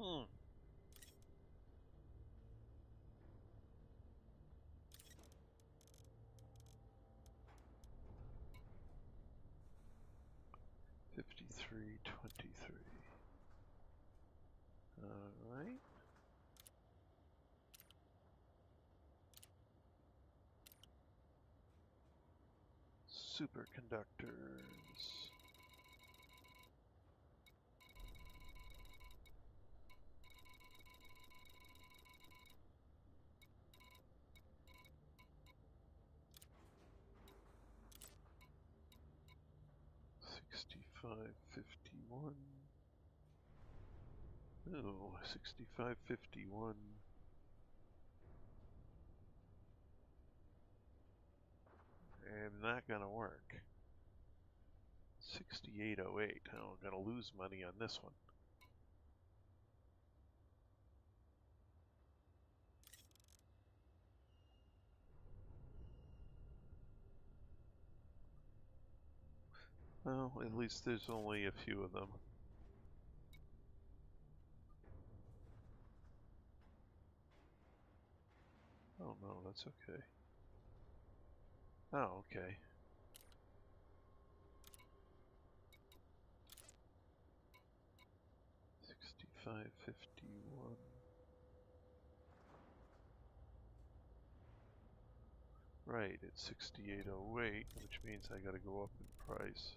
Hmm. $53.23. All right. Superconductors. 6551. Oh, 6551. And not gonna work. 6808. Oh, I'm gonna lose money on this one. Well, at least there's only a few of them. Oh no, that's okay. Oh, okay. $65.51. Right, it's 6808, which means I gotta go up in price.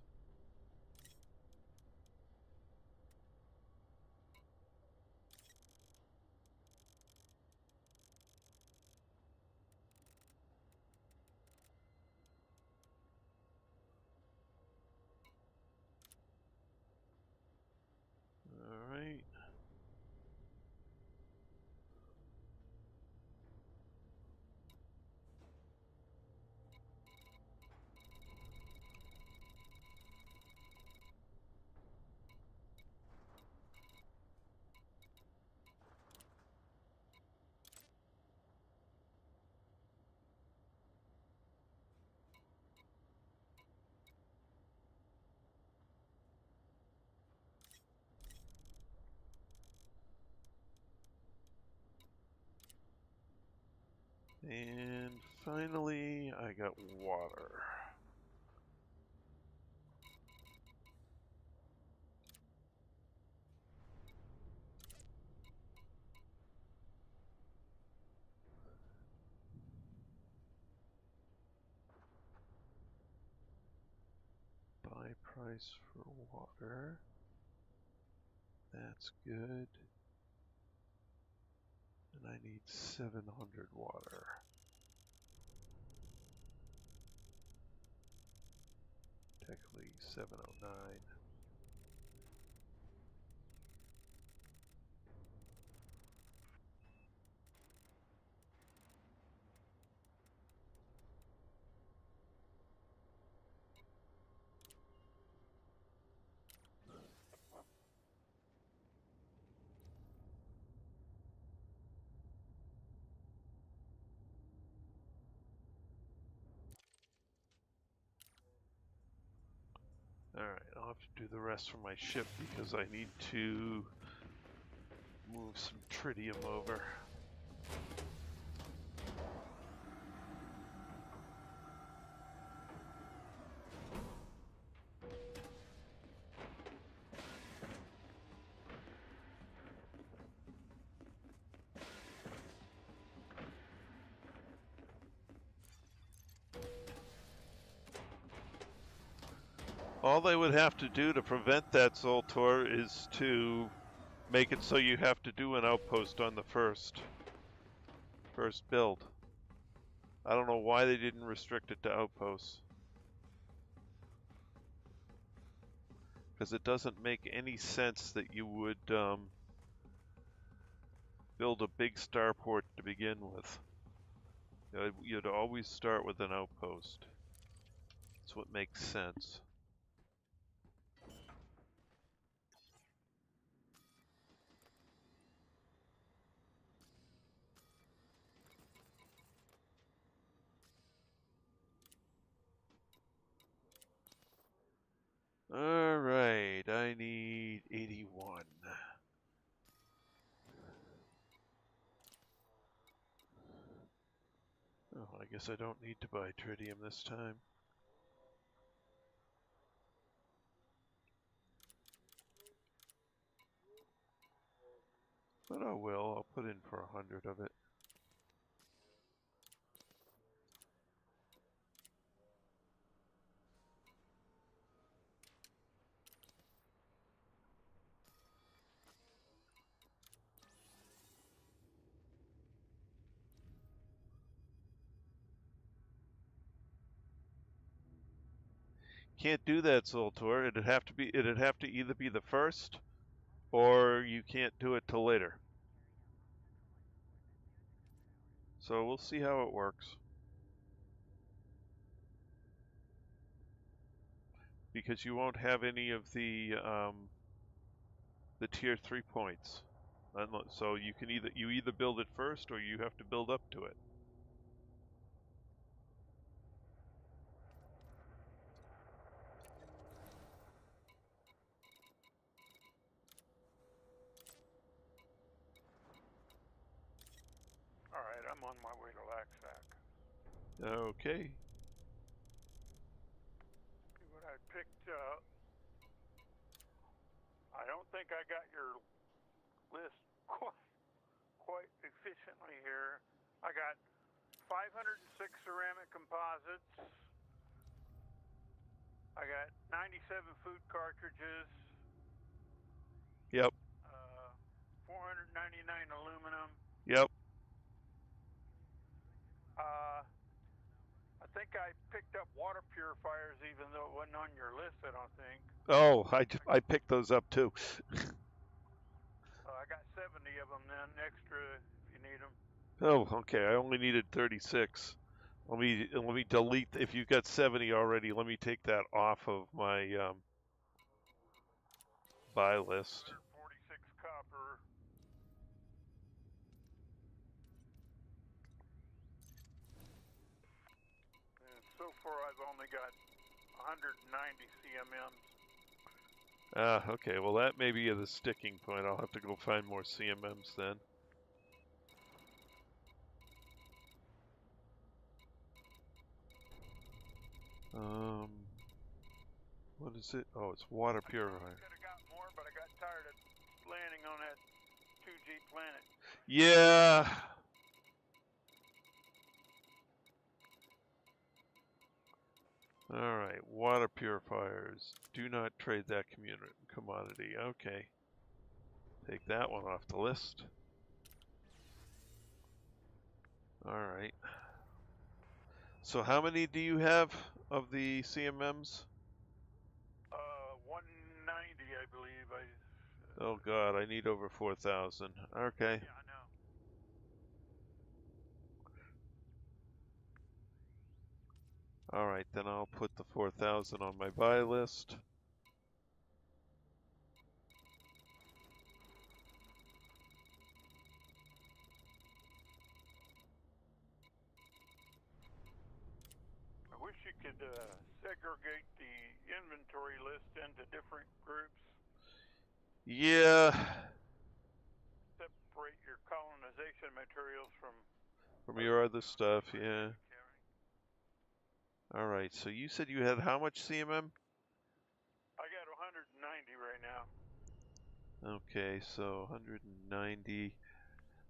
Alright. And finally, I got water. Buy price for water. That's good. And I need 700 water. Technically 709. Alright, I'll have to do the rest for my ship because I need to move some tritium over. All they would have to do to prevent that, Zoltor, is to make it so you have to do an outpost on the first build. I don't know why they didn't restrict it to outposts. Because it doesn't make any sense that you would build a big starport to begin with. You'd always start with an outpost. That's what makes sense. Alright, I need 81. Oh, I guess I don't need to buy tritium this time. But oh well, I'll put in for 100 of it. Can't do that, Zoltor. It'd have to either be the first, or you can't do it till later. So we'll see how it works. Because you won't have any of the tier 3 points. So you can either build it first or you have to build up to it. All right, I'm on my way to Laxac. Okay. See what I picked up. I don't think I got your list quite efficiently here. I got 506 ceramic composites. I got 97 food cartridges. Yep. 499 aluminum. Yep. I think I picked up water purifiers, even though it wasn't on your list. I don't think. Oh, I picked those up too. I got 70 of them then, extra if you need them. Oh, okay. I only needed 36. Let me delete. If you've got 70 already, let me take that off of my buy list. 146 copper. And so far, I've only got 190 CMMs. Okay. Well, that may be the sticking point. I'll have to go find more CMMs then. What is it? Oh, it's water purifier. I could have got more, but I got tired of landing on that 2G planet. Yeah. All right, water purifiers. Do not trade that commodity. Okay. Take that one off the list. All right. So how many do you have of the CMMs? 190, I believe. Oh God, I need over 4,000. Okay. Yeah, I know. All right, then I'll put the 4,000 on my buy list. I wish you could segregate the inventory list into different groups. Yeah. Separate your colonization materials from Your other stuff, yeah. All right, so you said you had how much CMM? I got 190 right now. Okay, so 190.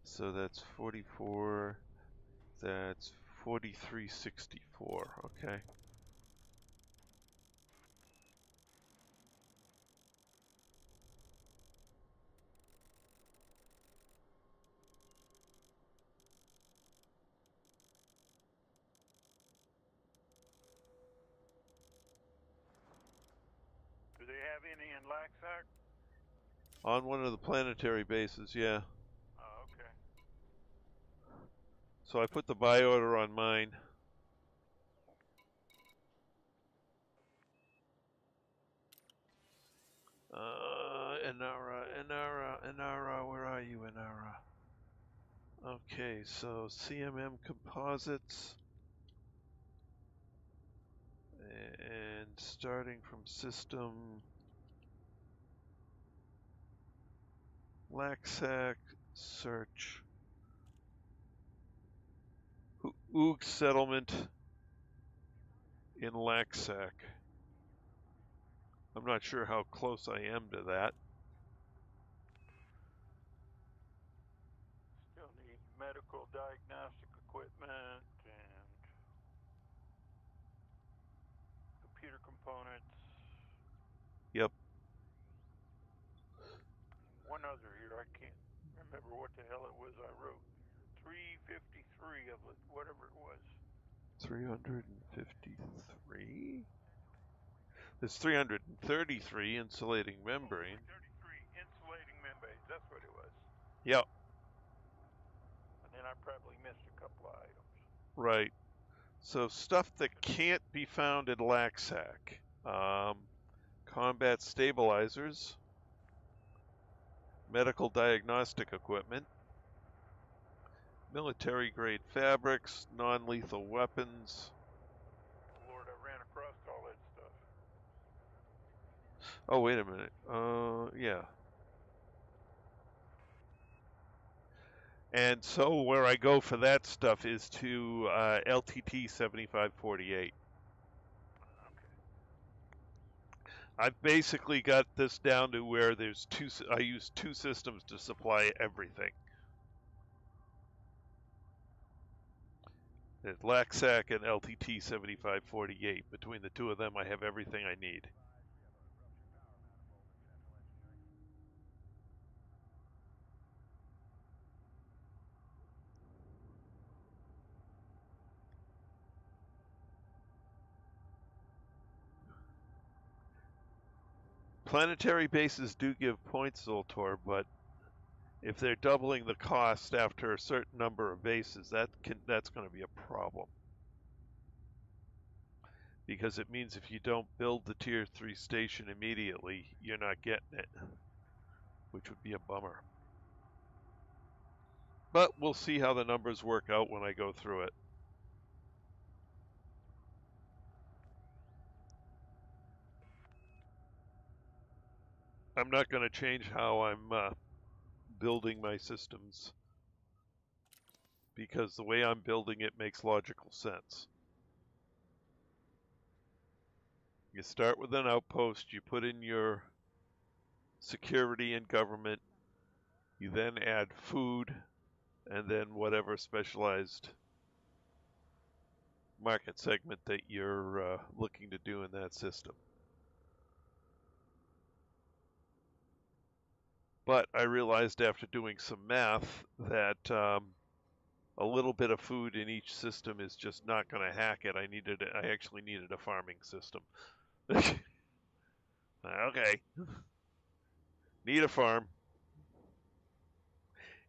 So that's 44. That's 4364. Okay. Do they have any in Laxac? On one of the planetary bases, yeah. Oh, okay. So I put the buy order on mine. Inara, where are you, Inara? Okay, so CMM composites. And starting from system, Laxac, search. Oog settlement in Laxac. I'm not sure how close I am to that. Still need medical diagnostic equipment and computer components. Yep. One other here, I can't remember what the hell it was I wrote. 353 of it, whatever it was. 353? There's 333 insulating membrane. 33 insulating membranes. That's what it was. Yep. And then I probably missed a couple of items. Right. So stuff that can't be found in LACSAC. Combat stabilizers, medical diagnostic equipment, military grade fabrics, non-lethal weapons. Lord, I ran across all that stuff. Oh, wait a minute. Yeah. And so where I go for that stuff is to LTT 7548. I've basically got this down to where there's I use two systems to supply everything. There's LACSAC and LTT 7548. Between the two of them, I have everything I need. Planetary bases do give points, Zoltor, but if they're doubling the cost after a certain number of bases, that's going to be a problem. Because it means if you don't build the Tier 3 station immediately, you're not getting it, which would be a bummer. But we'll see how the numbers work out when I go through it. I'm not going to change how I'm building my systems, because the way I'm building it makes logical sense. You start with an outpost, you put in your security and government, you then add food, and then whatever specialized market segment that you're looking to do in that system. But I realized after doing some math that a little bit of food in each system is just not going to hack it. I actually needed a farming system. Okay. Need a farm.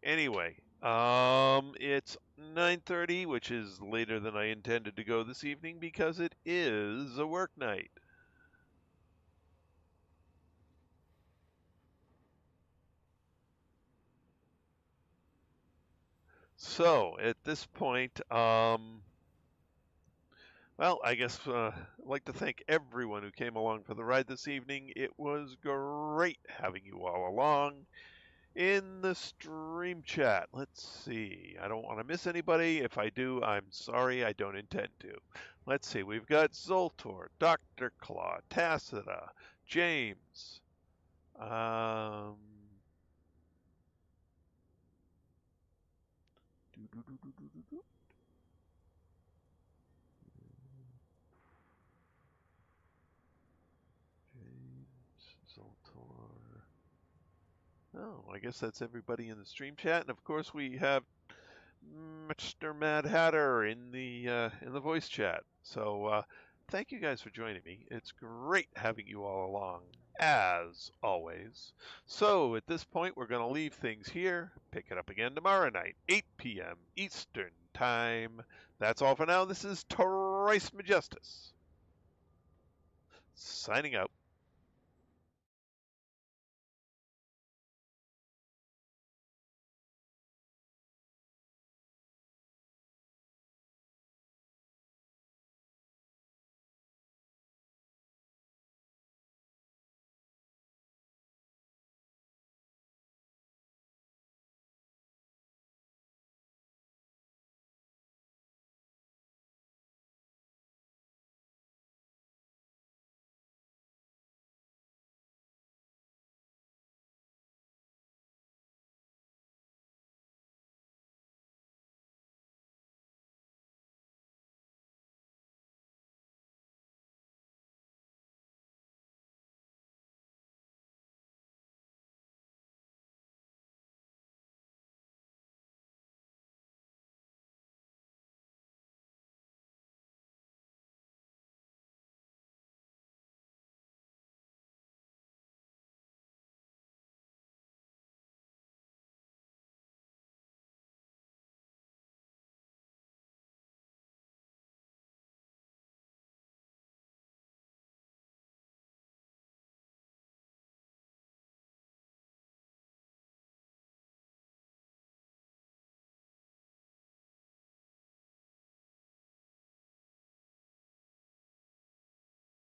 Anyway, it's 9:30, which is later than I intended to go this evening because it is a work night. So at this point, well, I guess I'd like to thank everyone who came along for the ride this evening. It was great having you all along in the stream chat. Let's see. I don't want to miss anybody. If I do, I'm sorry. I don't intend to. Let's see. We've got Zoltor, Dr. Claw, Tacita, James. James, Zoltor. Oh, I guess that's everybody in the stream chat, and of course we have Mr. Mad Hatter in the voice chat. So thank you guys for joining me. It's great having you all along, as always. So at this point, we're going to leave things here. Pick it up again tomorrow night, 8 p.m. Eastern Time. That's all for now. This is Trice Majestus signing out.